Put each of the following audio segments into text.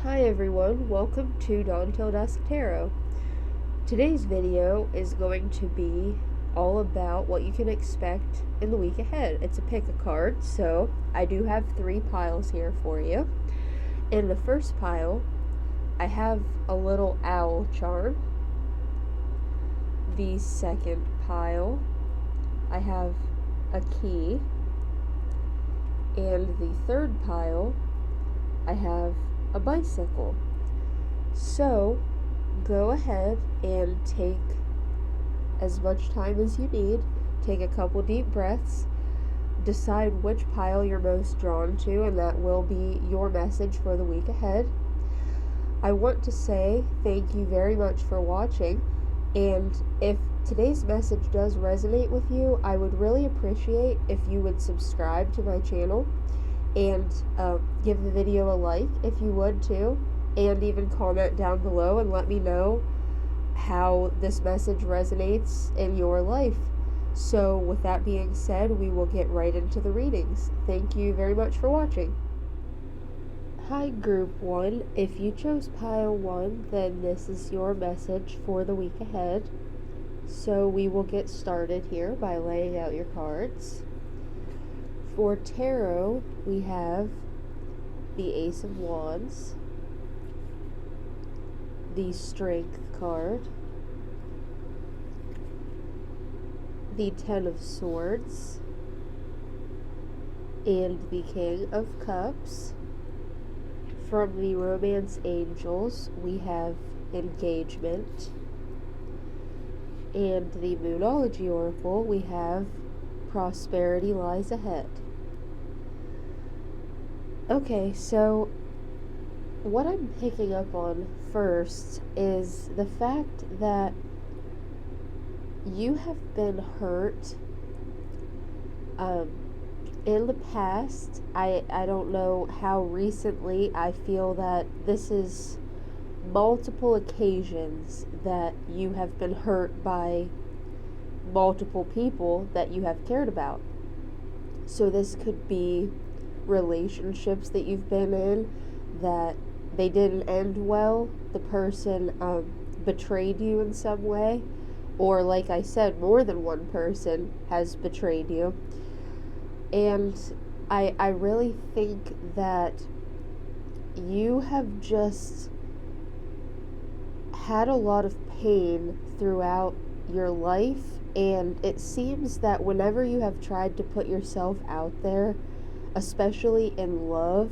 Hi everyone, welcome to DawnTillDusk Tarot. Today's video is going to be all about what you can expect in the week ahead. It's a pick a card, so I do have 3 piles here for you. In the first pile, I have a little owl charm. The second pile, I have a key. And the third pile, I have a bicycle. So go ahead and take as much time as you need. Take a couple deep breaths. Decide which pile you're most drawn to, and that will be your message for the week ahead. I want to say thank you very much for watching, and if today's message does resonate with you, I would really appreciate if you would subscribe to my channel and give the video a like if you would too, and even comment down below and let me know how this message resonates in your life. So with that being said, we will get right into the readings. Thank you very much for watching. Hi Group 1, if you chose pile 1, then this is your message for the week ahead. So we will get started here by laying out your cards. For tarot, we have the Ace of Wands, the Strength card, the Ten of Swords, and the King of Cups. From the Romance Angels, we have Engagement, and the Moonology Oracle, we have Prosperity Lies Ahead. Okay, so what I'm picking up on first is the fact that you have been hurt in the past. I don't know how recently. I feel that this is multiple occasions that you have been hurt by multiple people that you have cared about. So this could be relationships that you've been in that they didn't end well. The person betrayed you in some way, or like I said, more than one person has betrayed you. And I really think that you have just had a lot of pain throughout your life, and it seems that whenever you have tried to put yourself out there, especially in love,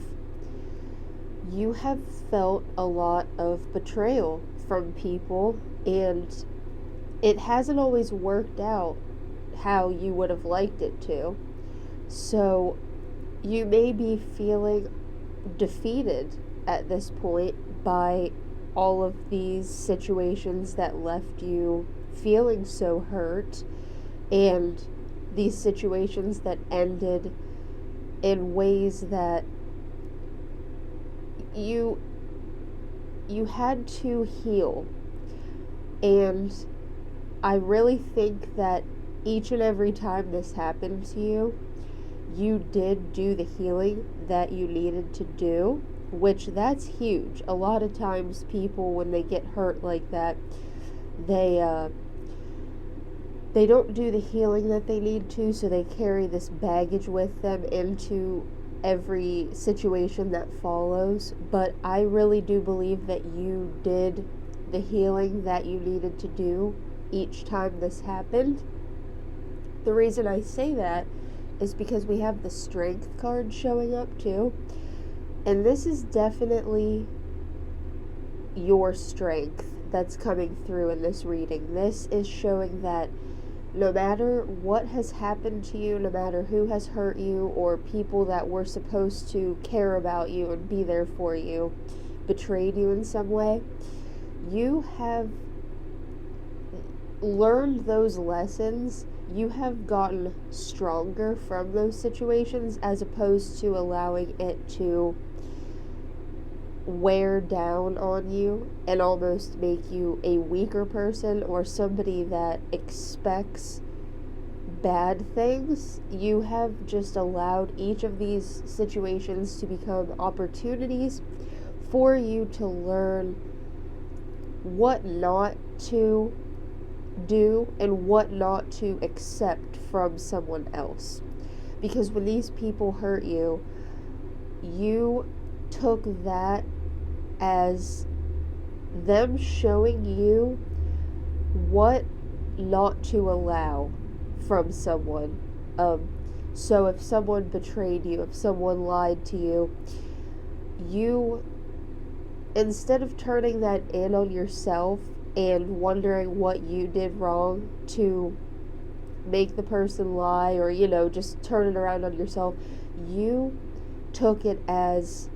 you have felt a lot of betrayal from people, and it hasn't always worked out how you would have liked it to. So you may be feeling defeated at this point by all of these situations that left you feeling so hurt, and these situations that ended in ways that you had to heal. And I really think that each and every time this happened to you, you did do the healing that you needed to do, which that's huge. A lot of times people, when they get hurt like that, they don't do the healing that they need to, so they carry this baggage with them into every situation that follows. But I really do believe that you did the healing that you needed to do each time this happened. The reason I say that is because we have the Strength card showing up too, and this is definitely your strength that's coming through in this reading. This is showing that no matter what has happened to you, no matter who has hurt you, or people that were supposed to care about you and be there for you betrayed you in some way, you have learned those lessons. You have gotten stronger from those situations, as opposed to allowing it to wear down on you and almost make you a weaker person or somebody that expects bad things. You have just allowed each of these situations to become opportunities for you to learn what not to do and what not to accept from someone else. Because when these people hurt you, you took that as them showing you what not to allow from someone. So if someone betrayed you, if someone lied to you, you, instead of turning that in on yourself and wondering what you did wrong to make the person lie, or, just turn it around on yourself, you took it as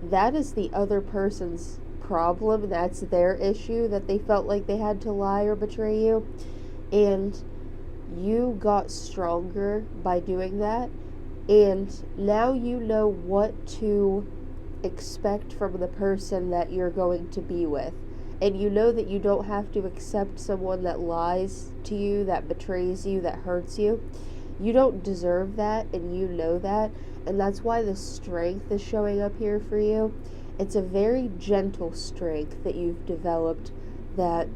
that is the other person's problem, that's their issue, that they felt like they had to lie or betray you, and you got stronger by doing that, and now you know what to expect from the person that you're going to be with. And you know that you don't have to accept someone that lies to you, that betrays you, that hurts you. You don't deserve that, and you know that, and that's why the strength is showing up here for you. It's a very gentle strength that you've developed, that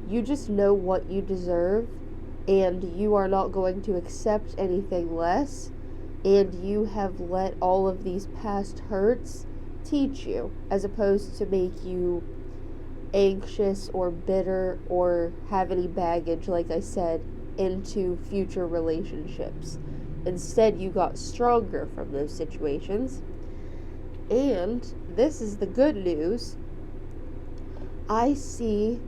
you just know what you deserve, and you are not going to accept anything less, and you have let all of these past hurts teach you, as opposed to make you anxious or bitter or have any baggage, like I said, into future relationships. Instead, you got stronger from those situations. And this is the good news. I see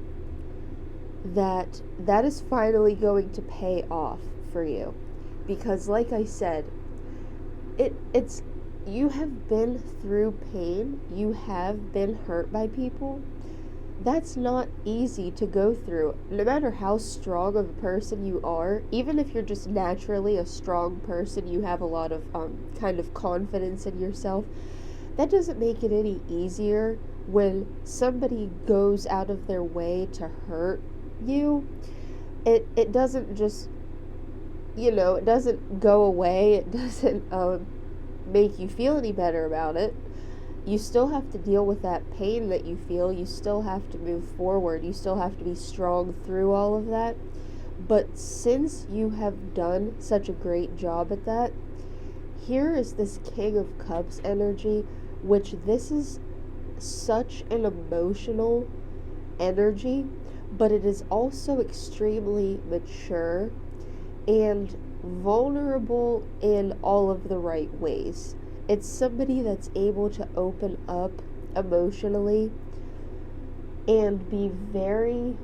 that is finally going to pay off for you. Because like I said, it's you have been through pain, you have been hurt by people. That's not easy to go through. No matter how strong of a person you are, even if you're just naturally a strong person, you have a lot of kind of confidence in yourself, that doesn't make it any easier when somebody goes out of their way to hurt you. It doesn't just, it doesn't go away. It doesn't make you feel any better about it. You still have to deal with that pain that you feel. You still have to move forward. You still have to be strong through all of that. But since you have done such a great job at that, here is this King of Cups energy, which this is such an emotional energy, but it is also extremely mature and vulnerable in all of the right ways. It's somebody that's able to open up emotionally and be very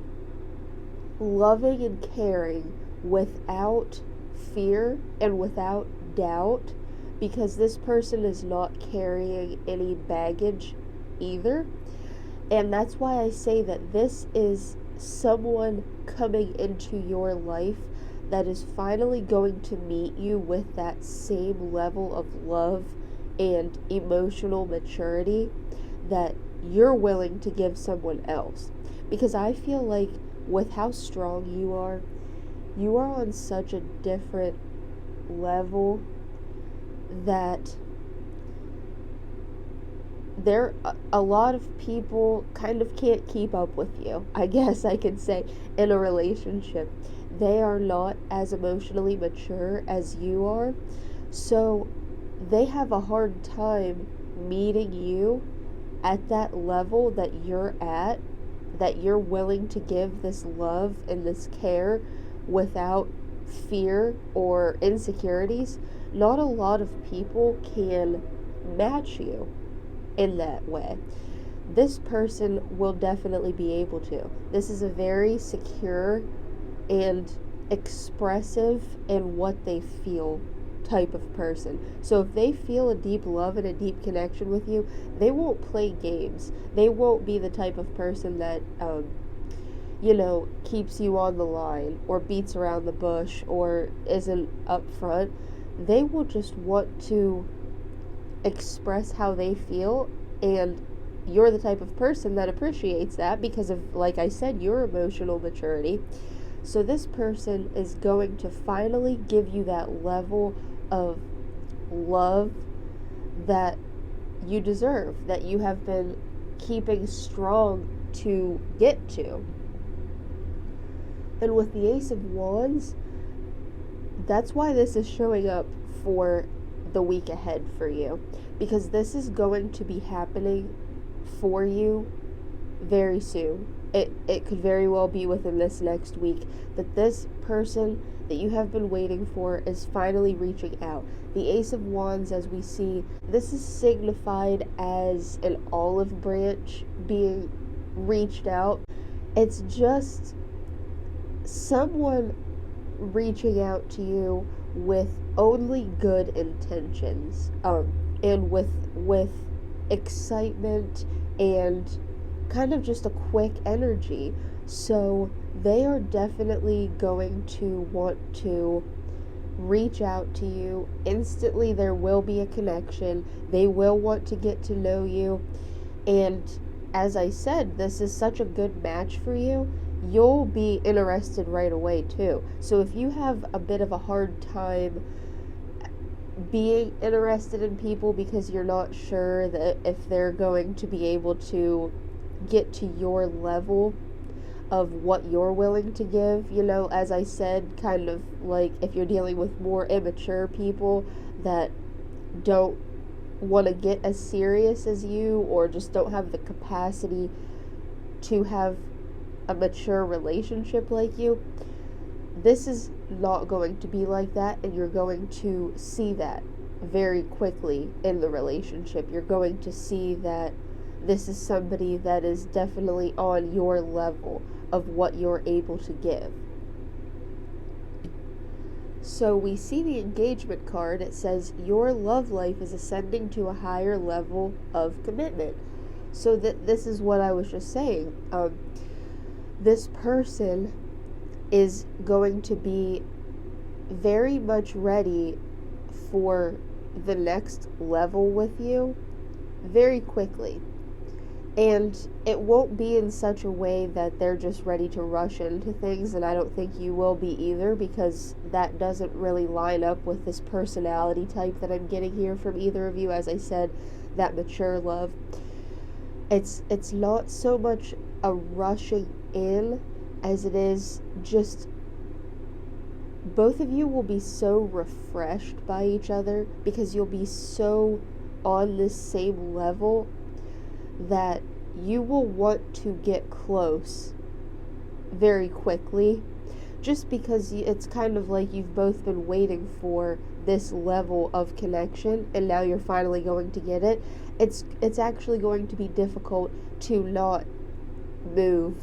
loving and caring without fear and without doubt, because this person is not carrying any baggage either. And that's why I say that this is someone coming into your life that is finally going to meet you with that same level of love and emotional maturity that you're willing to give someone else. Because I feel like with how strong you are on such a different level that a lot of people kind of can't keep up with you, I guess I could say, in a relationship. They are not as emotionally mature as you are, so they have a hard time meeting you at that level that you're at, that you're willing to give this love and this care without fear or insecurities. Not a lot of people can match you in that way. This person will definitely be able to. This is a very secure and expressive in what they feel type of person. So if they feel a deep love and a deep connection with you, they won't play games. They won't be the type of person that keeps you on the line or beats around the bush or isn't upfront. They will just want to express how they feel, and you're the type of person that appreciates that because of, like I said, your emotional maturity. So this person is going to finally give you that level of love that you deserve, that you have been keeping strong to get to. And with the Ace of Wands, that's why this is showing up for the week ahead for you, because this is going to be happening for you very soon. It could very well be within this next week that this person that you have been waiting for is finally reaching out. The Ace of Wands, as we see, this is signified as an olive branch being reached out. It's just someone reaching out to you with only good intentions, and with excitement and kind of just a quick energy. So they are definitely going to want to reach out to you instantly. There will be a connection. They will want to get to know you. And as I said, this is such a good match for you. You'll be interested right away too. So if you have a bit of a hard time being interested in people because you're not sure that if they're going to be able to get to your level of what you're willing to give, as I said, kind of like if you're dealing with more immature people that don't want to get as serious as you, or just don't have the capacity to have a mature relationship like you, this is not going to be like that, and you're going to see that very quickly in the relationship. You're going to see that this is somebody that is definitely on your level of what you're able to give. So we see the engagement card. It says your love life is ascending to a higher level of commitment. So this is what I was just saying. This person is going to be very much ready for the next level with you very quickly. And it won't be in such a way that they're just ready to rush into things, and I don't think you will be either, because that doesn't really line up with this personality type that I'm getting here from either of you. As I said, that mature love. It's not so much a rushing in as it is just both of you will be so refreshed by each other because you'll be so on this same level that you will want to get close very quickly, just because it's kind of like you've both been waiting for this level of connection, and now you're finally going to get it. It's actually going to be difficult to not move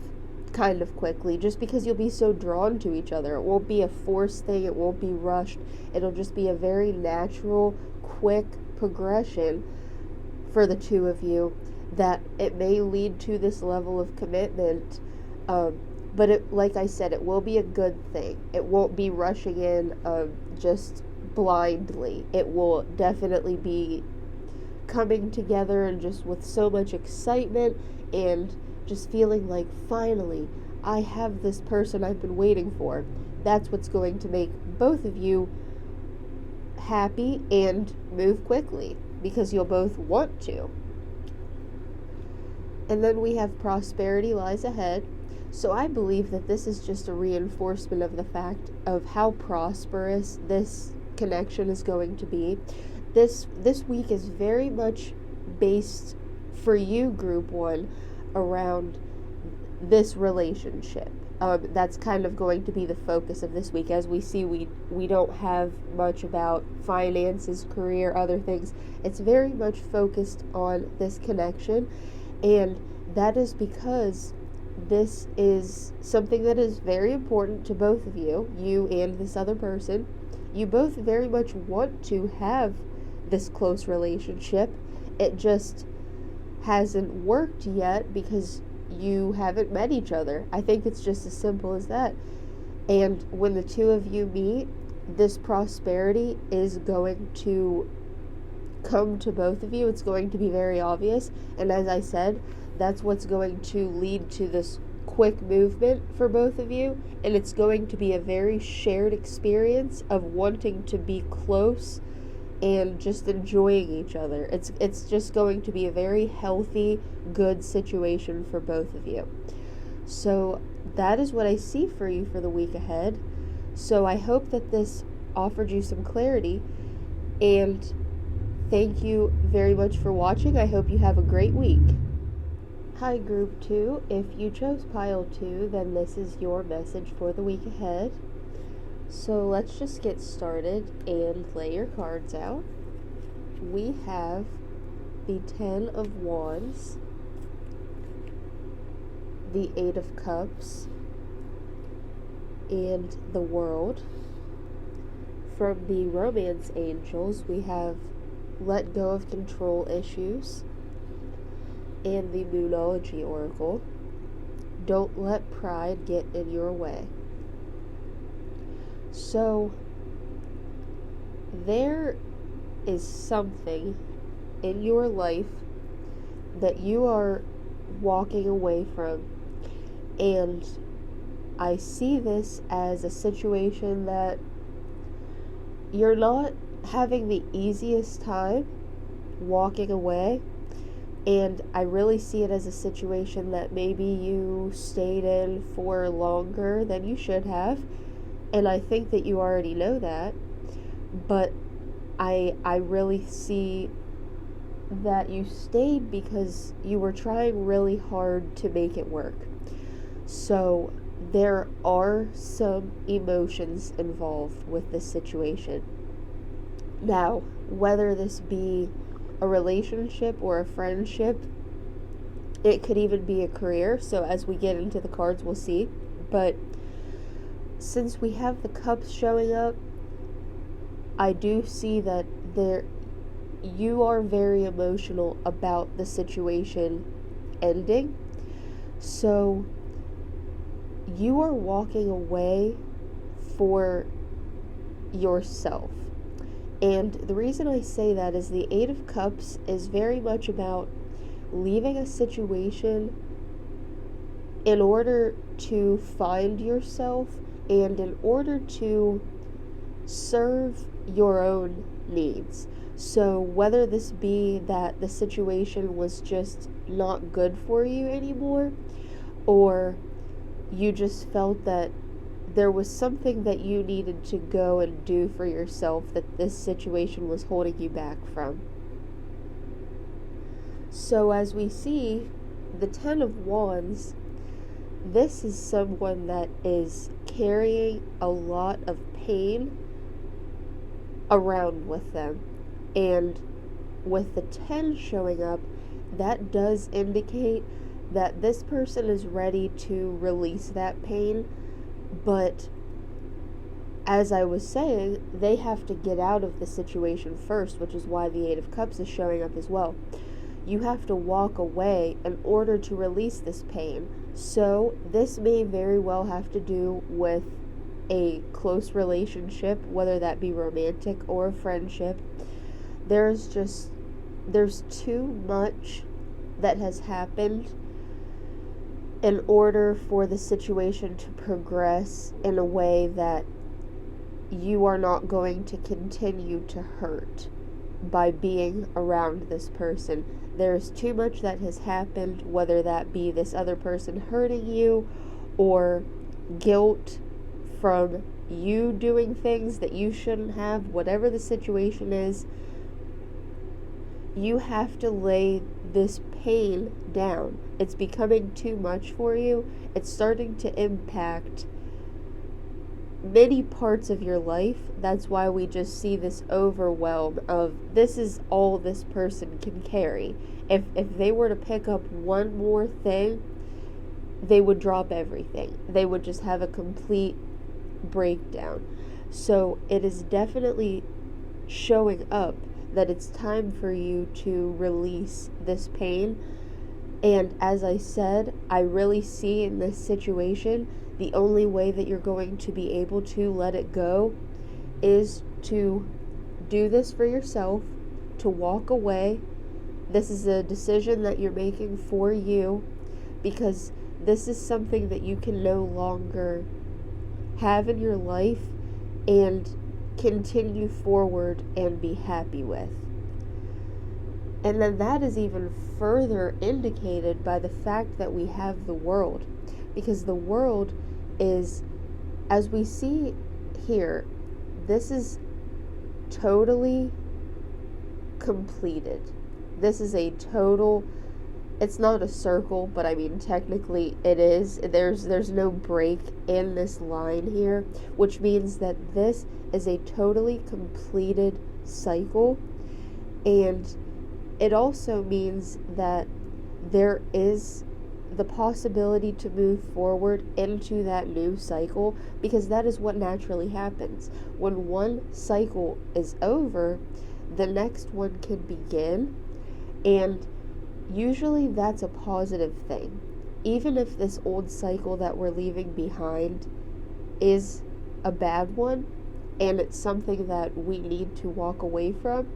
kind of quickly, just because you'll be so drawn to each other. It won't be a forced thing, it won't be rushed, it'll just be a very natural, quick progression for the two of you, that it may lead to this level of commitment, but it, like I said, it will be a good thing. It won't be rushing in just blindly. It will definitely be coming together and just with so much excitement and just feeling like, finally, I have this person I've been waiting for. That's what's going to make both of you happy and move quickly, because you'll both want to. And then we have prosperity lies ahead. So I believe that this is just a reinforcement of the fact of how prosperous this connection is going to be. This week is very much based for you, Group 1, around this relationship. That's kind of going to be the focus of this week. As we see, we don't have much about finances, career, other things. It's very much focused on this connection, and that is because this is something that is very important to both of you, you and this other person. You both very much want to have this close relationship. It just hasn't worked yet because you haven't met each other. I think it's just as simple as that. And when the two of you meet, this prosperity is going to come to both of you. It's going to be very obvious. And as I said, that's what's going to lead to this quick movement for both of you. And it's going to be a very shared experience of wanting to be close and just enjoying each other. It's just going to be a very healthy, good situation for both of you. So that is what I see for you for the week ahead. So I hope that this offered you some clarity, and thank you very much for watching. I hope you have a great week. Hi, Group 2. If you chose Pile 2, then this is your message for the week ahead. So let's just get started and lay your cards out. We have the 10 of Wands, the 8 of Cups, and the World. From the Romance Angels, we have Let Go of Control Issues, and the Moonology Oracle, Don't Let Pride Get in Your Way. So, there is something in your life that you are walking away from, and I see this as a situation that you're not having the easiest time walking away, and I really see it as a situation that maybe you stayed in for longer than you should have. And I think that you already know that, but I really see that you stayed because you were trying really hard to make it work. So there are some emotions involved with this situation. Now, whether this be a relationship or a friendship, it could even be a career. So as we get into the cards, we'll see. But since we have the Cups showing up, I do see that you are very emotional about the situation ending. So you are walking away for yourself. And the reason I say that is the 8 of Cups is very much about leaving a situation in order to find yourself and in order to serve your own needs. So whether this be that the situation was just not good for you anymore, or you just felt that there was something that you needed to go and do for yourself that this situation was holding you back from. So as we see, the 10 of Wands, this is someone that is carrying a lot of pain around with them. And with the 10 showing up, that does indicate that this person is ready to release that pain. But as I was saying, they have to get out of the situation first, which is why the 8 of Cups is showing up as well. You have to walk away in order to release this pain. So this may very well have to do with a close relationship, whether that be romantic or a friendship. There's too much that has happened in order for the situation to progress in a way that you are not going to continue to hurt by being around this person. There's too much that has happened, whether that be this other person hurting you or guilt from you doing things that you shouldn't have. Whatever the situation is, you have to lay this pain down. It's becoming too much for you. It's starting to impact many parts of your life. That's why we just see this overwhelm of this is all this person can carry. If they were to pick up one more thing, they would drop everything. They would just have a complete breakdown. So it is definitely showing up that it's time for you to release this pain. And as I said, I really see in this situation, the only way that you're going to be able to let it go is to do this for yourself, to walk away. This is a decision that you're making for you, because this is something that you can no longer have in your life, and continue forward and be happy with. And then that is even further indicated by the fact that we have the world. Because the world is, as we see here, this is totally completed. This is a total, it's not a circle, but I mean technically it is. There's no break in this line here, which means that this is a totally completed cycle. And it also means that there is the possibility to move forward into that new cycle, because that is what naturally happens. When one cycle is over, the next one can begin, and usually that's a positive thing. Even if this old cycle that we're leaving behind is a bad one, and it's something that we need to walk away from,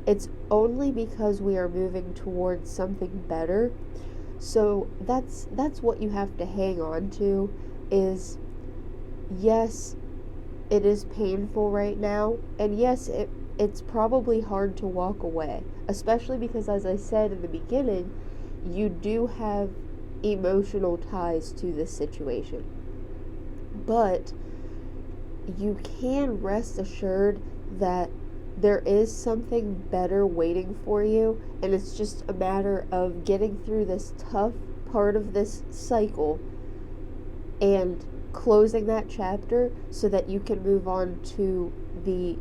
it's only because we are moving towards something better. So that's what you have to hang on to, is yes, it is painful right now, and yes, it's probably hard to walk away, especially because, as I said in the beginning, you do have emotional ties to this situation. But you can rest assured that there is something better waiting for you, and it's just a matter of getting through this tough part of this cycle and closing that chapter so that you can move on to the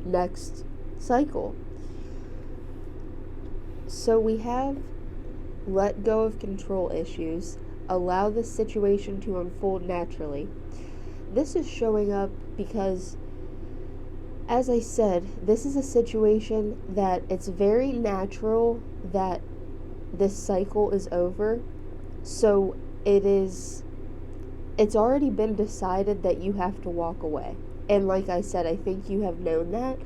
next cycle. So we have let go of control issues, allow the situation to unfold naturally. This is showing up because, as I said, this is a situation that it's very natural that this cycle is over. So it's already been decided that you have to walk away. And like I said, I think you have known that,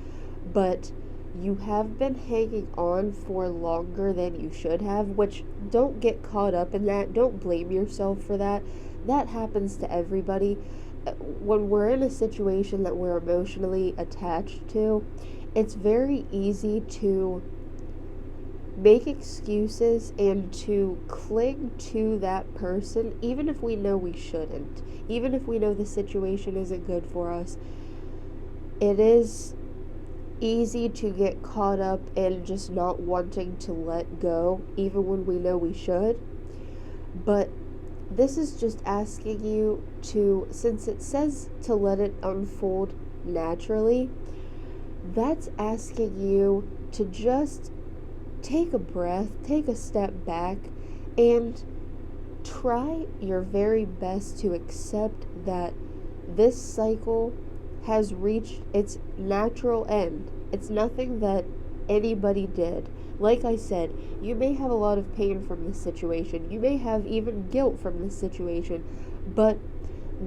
but you have been hanging on for longer than you should have, which, don't get caught up in that. Don't blame yourself for that. That happens to everybody. When we're in a situation that we're emotionally attached to, it's very easy to make excuses and to cling to that person, even if we know we shouldn't, even if we know the situation isn't good for us. It is easy to get caught up in just not wanting to let go, even when we know we should. But this is just asking you to, since it says to let it unfold naturally, that's asking you to just take a breath, take a step back, and try your very best to accept that this cycle has reached its natural end. It's nothing that anybody did. Like I said, you may have a lot of pain from this situation. You may have even guilt from this situation. But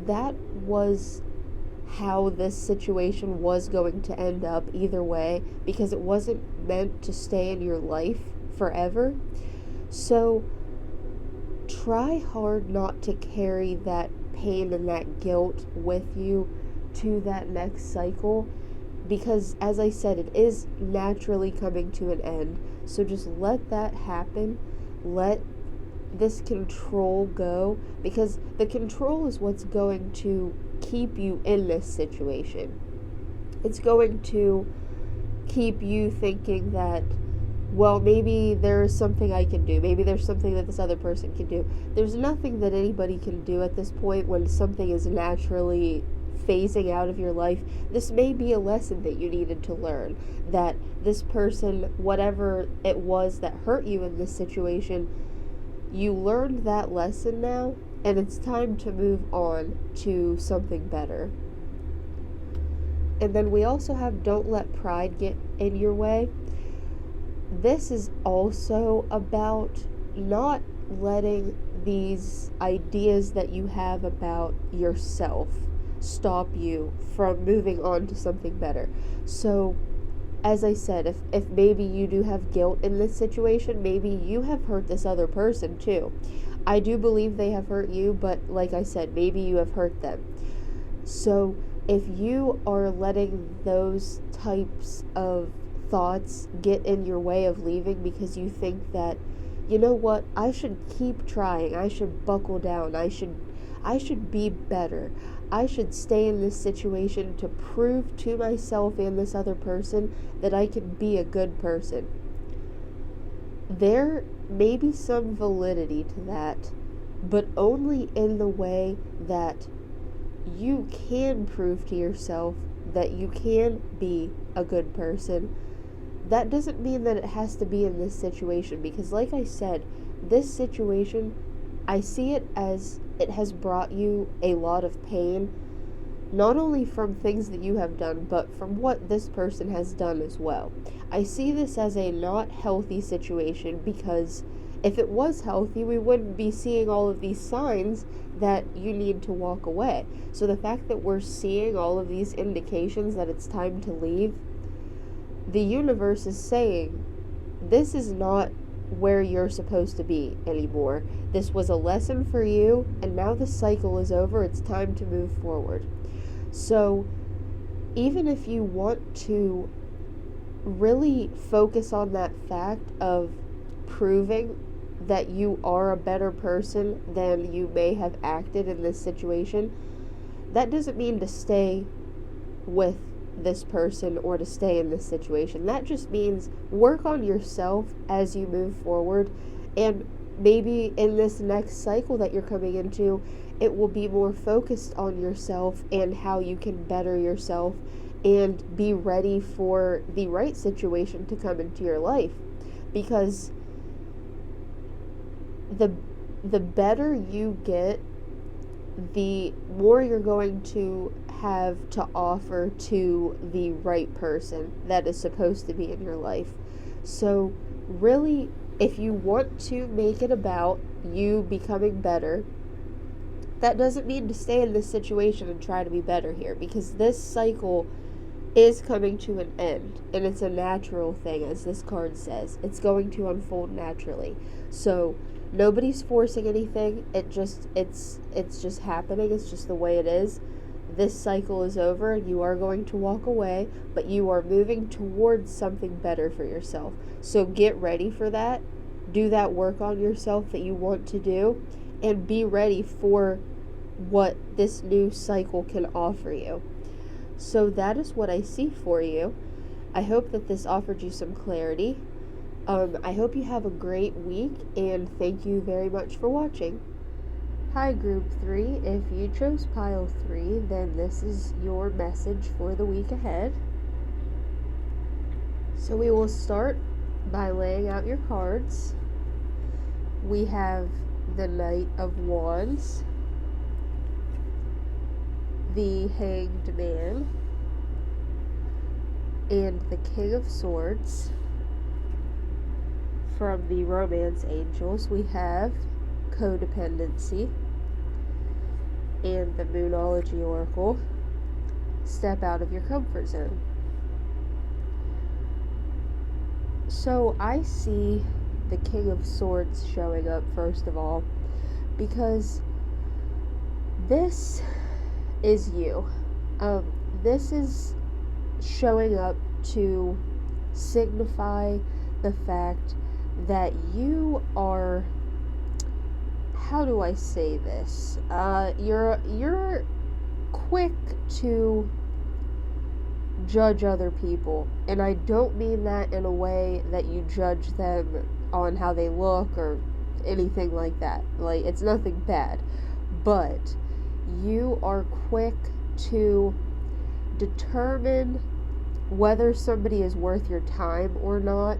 that was how this situation was going to end up either way, because it wasn't meant to stay in your life forever. So try hard not to carry that pain and that guilt with you to that next cycle, because, as I said, it is naturally coming to an end. So just let that happen. Let this control go, because the control is what's going to keep you in this situation. It's going to keep you thinking that, well, maybe there's something I can do. Maybe there's something that this other person can do. There's nothing that anybody can do at this point when something is naturally phasing out of your life. This may be a lesson that you needed to learn, that this person, whatever it was that hurt you in this situation, you learned that lesson now, and it's time to move on to something better. And then we also have don't let pride get in your way. This is also about not letting these ideas that you have about yourself stop you from moving on to something better. So, as I said, if maybe you do have guilt in this situation, maybe you have hurt this other person too. I do believe they have hurt you, but like I said, maybe you have hurt them. So if you are letting those types of thoughts get in your way of leaving because you think that, you know what, I should keep trying, I should buckle down, I should be better, I should stay in this situation to prove to myself and this other person that I can be a good person. There may be some validity to that, but only in the way that you can prove to yourself that you can be a good person. That doesn't mean that it has to be in this situation, because like I said, this situation, I see it as it has brought you a lot of pain, not only from things that you have done, but from what this person has done as well. I see this as a not healthy situation, because if it was healthy, we wouldn't be seeing all of these signs that you need to walk away. So the fact that we're seeing all of these indications that it's time to leave, the universe is saying, this is not where you're supposed to be anymore. This was a lesson for you, and now the cycle is over. It's time to move forward. So even if you want to really focus on that fact of proving that you are a better person than you may have acted in this situation, that doesn't mean to stay with this person or to stay in this situation. That just means work on yourself as you move forward, and maybe in this next cycle that you're coming into, it will be more focused on yourself and how you can better yourself and be ready for the right situation to come into your life. Because the better you get, the more you're going to have to offer to the right person that is supposed to be in your life. So really, if you want to make it about you becoming better, that doesn't mean to stay in this situation and try to be better here, because this cycle is coming to an end, and it's a natural thing, as this card says. It's going to unfold naturally. So nobody's forcing anything. It's just happening. It's just the way it is. This cycle is over, and you are going to walk away, but you are moving towards something better for yourself. So get ready for that. Do that work on yourself that you want to do, and be ready for what this new cycle can offer you. So that is what I see for you. I hope that this offered you some clarity. I hope you have a great week, and thank you very much for watching. Hi Group 3, if you chose Pile 3, then this is your message for the week ahead. So we will start by laying out your cards. We have the Knight of Wands, the Hanged Man, and the King of Swords. From the Romance Angels, we have Codependency, and the Moonology Oracle, Step Out of Your Comfort Zone. So I see the King of Swords showing up first of all, because this is you. This is showing up to signify the fact that you are, how do I say this? You're quick to judge other people, and I don't mean that in a way that you judge them on how they look or anything like that. Like, it's nothing bad, but you are quick to determine whether somebody is worth your time or not.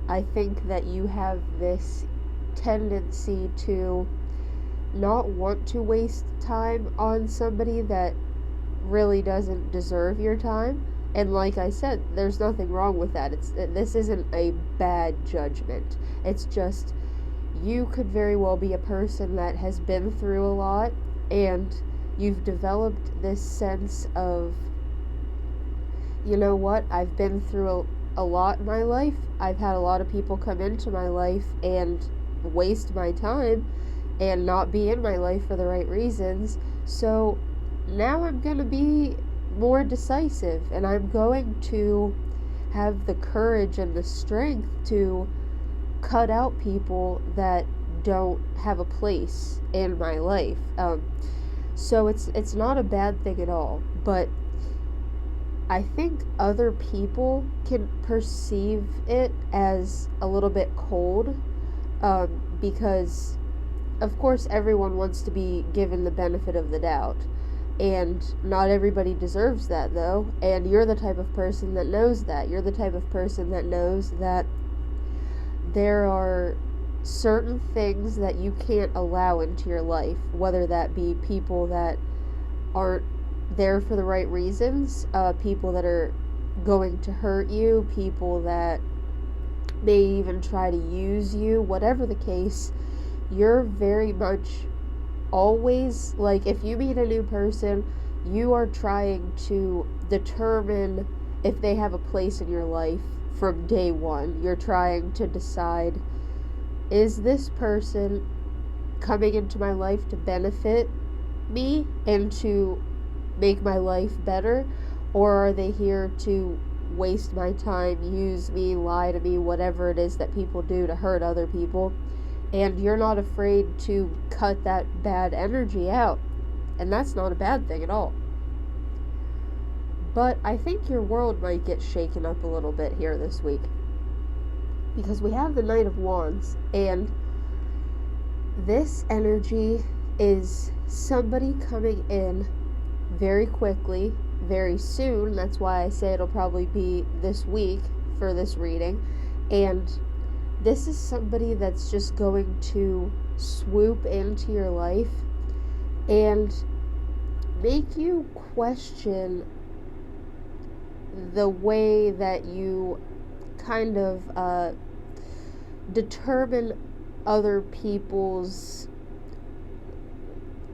I think that you have this tendency to not want to waste time on somebody that really doesn't deserve your time. And like I said, there's nothing wrong with that. This isn't a bad judgment. It's just, you could very well be a person that has been through a lot, and you've developed this sense of, you know what, I've been through a lot in my life. I've had a lot of people come into my life and waste my time and not be in my life for the right reasons. So now I'm going to be more decisive, and I'm going to have the courage and the strength to cut out people that don't have a place in my life. So it's not a bad thing at all, but I think other people can perceive it as a little bit cold, because of course everyone wants to be given the benefit of the doubt, and not everybody deserves that, though, and you're the type of person that knows that. You're the type of person that knows that there are certain things that you can't allow into your life, whether that be people that aren't there for the right reasons, people that are going to hurt you, people that may even try to use you, whatever the case. You're very much always, like, if you meet a new person, you are trying to determine if they have a place in your life from day one. You're trying to decide, is this person coming into my life to benefit me and to make my life better, or are they here to waste my time, use me, lie to me, whatever it is that people do to hurt other people? And you're not afraid to cut that bad energy out, and that's not a bad thing at all. But I think your world might get shaken up a little bit here this week, because we have the Knight of Wands, and this energy is somebody coming in very quickly, very soon. That's why I say it'll probably be this week for this reading. And this is somebody that's just going to swoop into your life and make you question the way that you kind of determine other people's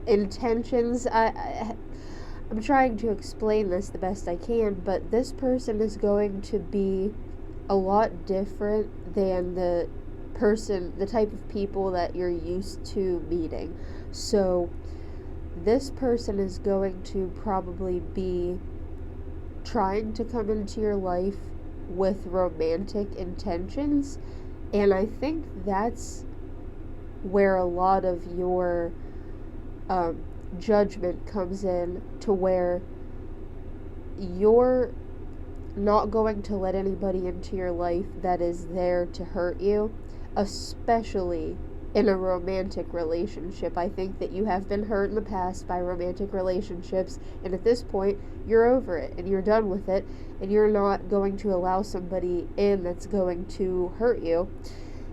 intentions. I'm trying to explain this the best I can, but this person is going to be a lot different than the type of people that you're used to meeting. So this person is going to probably be trying to come into your life with romantic intentions, and I think that's where a lot of your judgment comes in, to where you're not going to let anybody into your life that is there to hurt you, especially in a romantic relationship. I think that you have been hurt in the past by romantic relationships, and at this point you're over it and you're done with it, and you're not going to allow somebody in that's going to hurt you.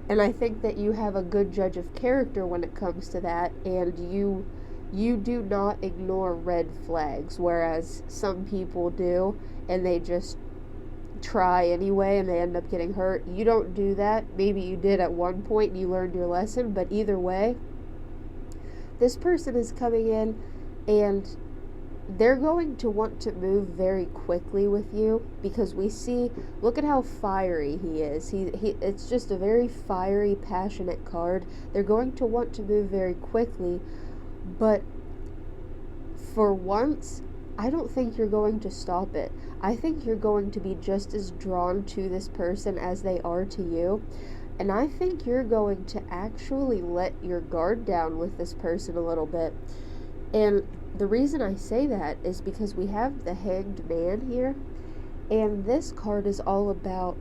And I think that you have a good judge of character when it comes to that, and you do not ignore red flags, whereas some people do, and they just try anyway and they end up getting hurt. You don't do that. Maybe you did at one point and you learned your lesson, but either way, this person is coming in and they're going to want to move very quickly with you, because we see, look at how fiery he is. He it's just a very fiery, passionate card. They're going to want to move very quickly, but for once, I don't think you're going to stop it. I think you're going to be just as drawn to this person as they are to you. And I think you're going to actually let your guard down with this person a little bit. And the reason I say that is because we have the Hanged Man here. And this card is all about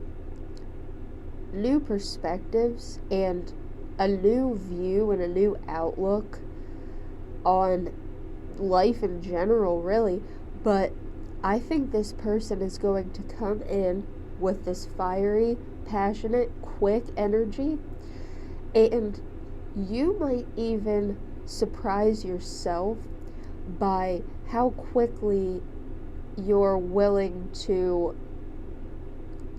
new perspectives and a new view and a new outlook on life in general, really. But I think this person is going to come in with this fiery, passionate, quick energy, and you might even surprise yourself by how quickly you're willing to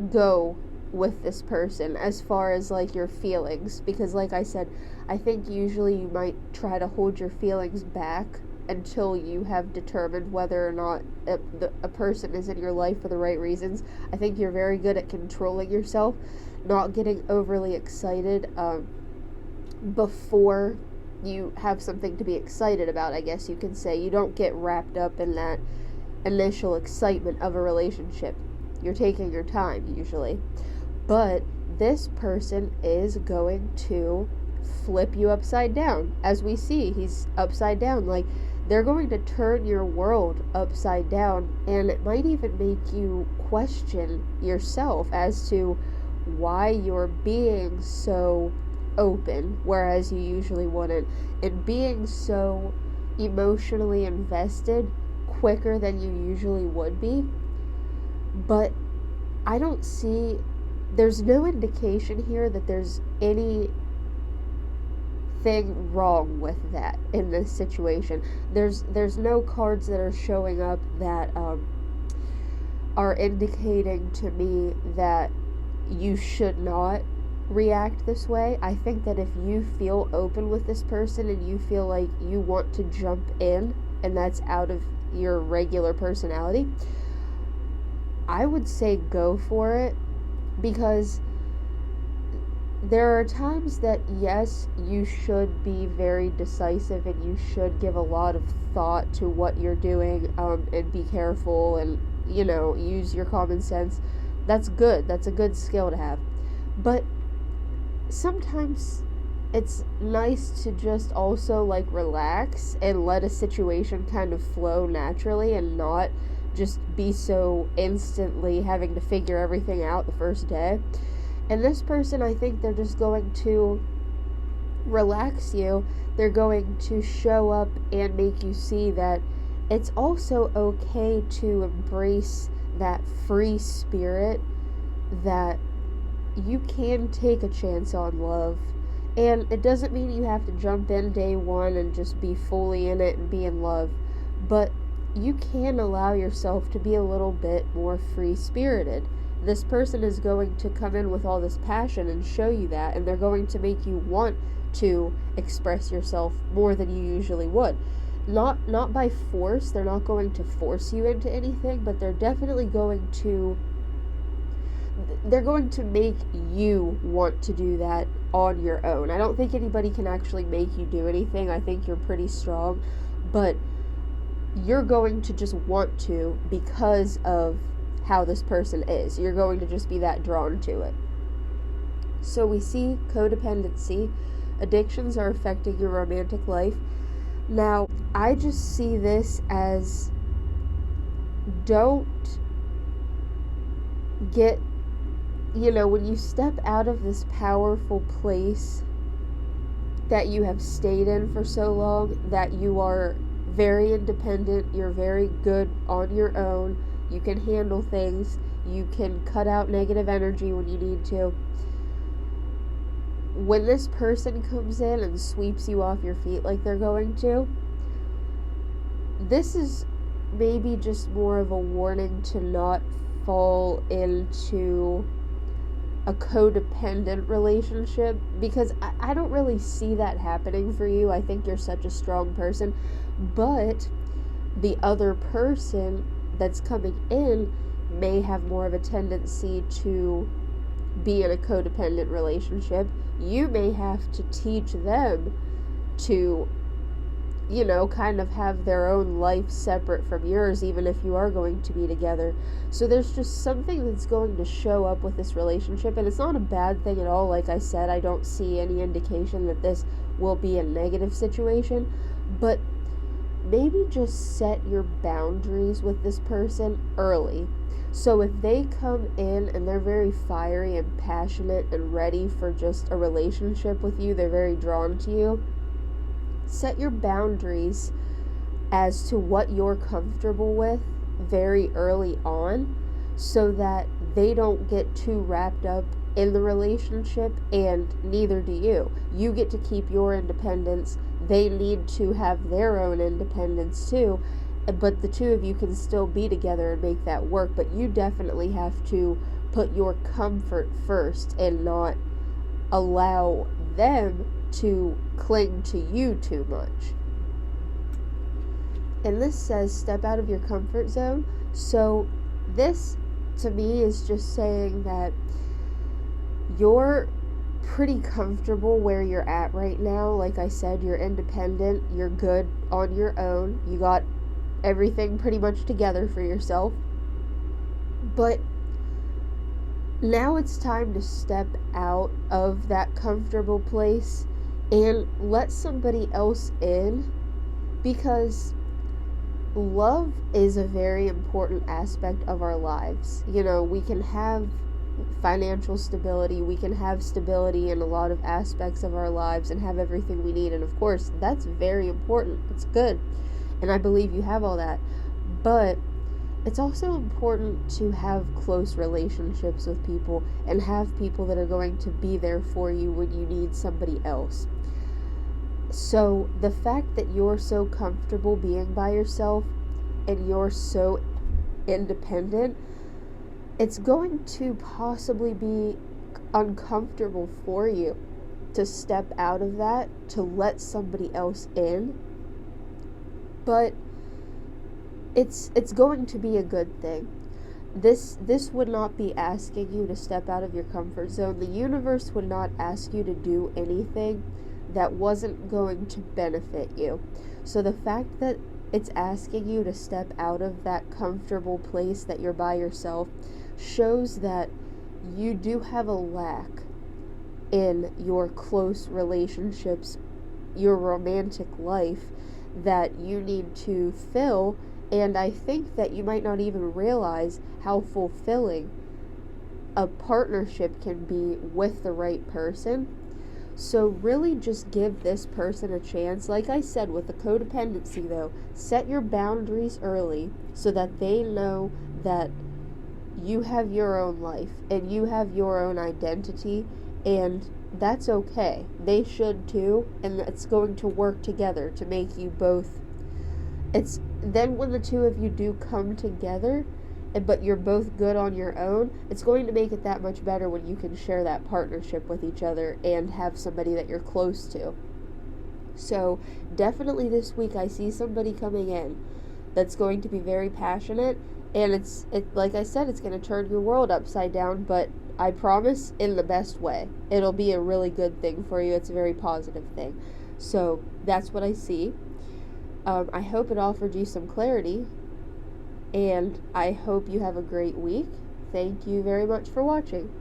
go with this person as far as like your feelings, because like I said, I think usually you might try to hold your feelings back until you have determined whether or not a person is in your life for the right reasons. I think you're very good at controlling yourself, not getting overly excited before you have something to be excited about, I guess you can say. You don't get wrapped up in that initial excitement of a relationship. You're taking your time usually. But this person is going to flip you upside down. As we see, he's upside down. Like, they're going to turn your world upside down, and it might even make you question yourself as to why you're being so open, whereas you usually wouldn't, and being so emotionally invested quicker than you usually would be. But I don't see, there's no indication here that there's anything wrong with that in this situation. There's no cards that are showing up that are indicating to me that you should not react this way. I think that if you feel open with this person and you feel like you want to jump in, and that's out of your regular personality, I would say go for it, because there are times that, yes, you should be very decisive and you should give a lot of thought to what you're doing, and be careful and, use your common sense. That's good. That's a good skill to have. But sometimes it's nice to just also relax and let a situation kind of flow naturally and not just be so instantly having to figure everything out the first day. And this person, I think they're just going to relax you. They're going to show up and make you see that it's also okay to embrace that free spirit, that you can take a chance on love. And it doesn't mean you have to jump in day one and just be fully in it and be in love. But you can allow yourself to be a little bit more free-spirited. This person is going to come in with all this passion and show you that, and they're going to make you want to express yourself more than you usually would. Not by force. They're not going to force you into anything, but they're definitely going to make you want to do that on your own. I don't think anybody can actually make you do anything. I think you're pretty strong, but you're going to just want to because of how this person is. You're going to just be that drawn to it. So we see codependency. Addictions are affecting your romantic life. Now, I just see this as, don't get, when you step out of this powerful place that you have stayed in for so long, that you are very independent, you're very good on your own, you can handle things, you can cut out negative energy when you need to. When this person comes in and sweeps you off your feet like they're going to, this is maybe just more of a warning to not fall into a codependent relationship, because I don't really see that happening for you. I think you're such a strong person, but the other person that's coming in may have more of a tendency to be in a codependent relationship. You may have to teach them to, kind of have their own life separate from yours, even if you are going to be together. So there's just something that's going to show up with this relationship, and it's not a bad thing at all. Like I said, I don't see any indication that this will be a negative situation, but maybe just set your boundaries with this person early. So if they come in and they're very fiery and passionate and ready for just a relationship with you, they're very drawn to you, set your boundaries as to what you're comfortable with very early on, so that they don't get too wrapped up in the relationship, and neither do you. You get to keep your independence. They need to have their own independence too, but the two of you can still be together and make that work. But you definitely have to put your comfort first and not allow them to cling to you too much. And this says step out of your comfort zone. So this to me is just saying that you're pretty comfortable where you're at right now. Like I said, you're independent, you're good on your own, you got everything pretty much together for yourself. But now it's time to step out of that comfortable place and let somebody else in, because love is a very important aspect of our lives. You know, we can have financial stability, we can have stability in a lot of aspects of our lives and have everything we need, and of course that's very important. It's good, and I believe you have all that. But it's also important to have close relationships with people and have people that are going to be there for you when you need somebody else. So the fact that you're so comfortable being by yourself and you're so independent, it's going to possibly be uncomfortable for you to step out of that, to let somebody else in. But it's going to be a good thing. This would not be asking you to step out of your comfort zone. The universe would not ask you to do anything that wasn't going to benefit you. So the fact that it's asking you to step out of that comfortable place that you're by yourself shows that you do have a lack in your close relationships, your romantic life, that you need to fill. And I think that you might not even realize how fulfilling a partnership can be with the right person. So really just give this person a chance. Like I said, with the codependency though, set your boundaries early so that they know that you have your own life and you have your own identity, and that's okay. They should too, and it's going to work together to make you both. It's then when the two of you do come together, but you're both good on your own, it's going to make it that much better when you can share that partnership with each other and have somebody that you're close to. So definitely this week I see somebody coming in that's going to be very passionate, and it's like I said, it's going to turn your world upside down, but I promise in the best way. It'll be a really good thing for you. It's a very positive thing. So that's what I see. I hope it offered you some clarity, and I hope you have a great week. Thank you very much for watching.